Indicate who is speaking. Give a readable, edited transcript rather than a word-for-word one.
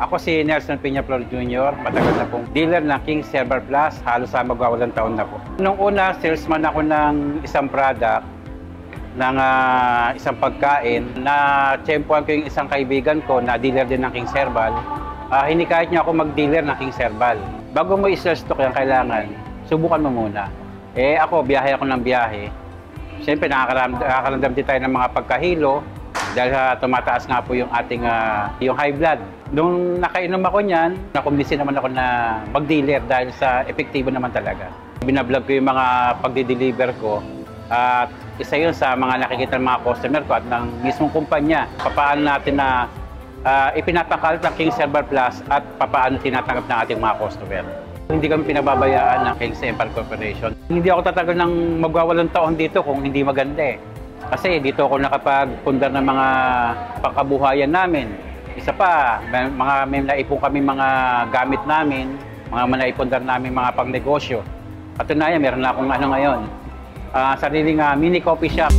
Speaker 1: Ako si Nelson Peña Flor Jr., matagal na pong dealer ng King's Herbal Plus, halos sa magwawalang taon na po. Nung una, salesman ako ng isang product, ng isang pagkain, na tsempuan ko yung isang kaibigan ko na dealer din ng King's Herbal. Hinikayat niya ako mag-dealer ng King's Herbal. Bago mo i-stock yung kailangan, subukan mo muna. Ako, biyahe ako ng biyahe. Siyempre, nakakaramdam din tayo ng mga pagkahilo dahil tumataas nga po yung ating yung high blood. Nung nakainom ako niyan, nakumbinsi naman ako na mag-dealer dahil sa epektibo naman talaga. Binablog ko yung mga pagdi-deliver ko at isa yun sa mga nakikita ng mga customer ko at ng mismong kumpanya. Papaano natin na ipinapakalat ng King's Herbal Plus at papaano tinatanggap ng ating mga customer. Hindi kami pinababayaan ng King's Herbal Corporation. Hindi ako tatagal ng magwawalang taon dito kung hindi maganda . Kasi dito ako nakapagpundar ng mga pangkabuhayan namin. Isa pa, may naipon kami mga gamit namin, mga naipundar namin mga pangnegosyo. Katunayan, meron na akong ano ngayon, sariling mini coffee shop.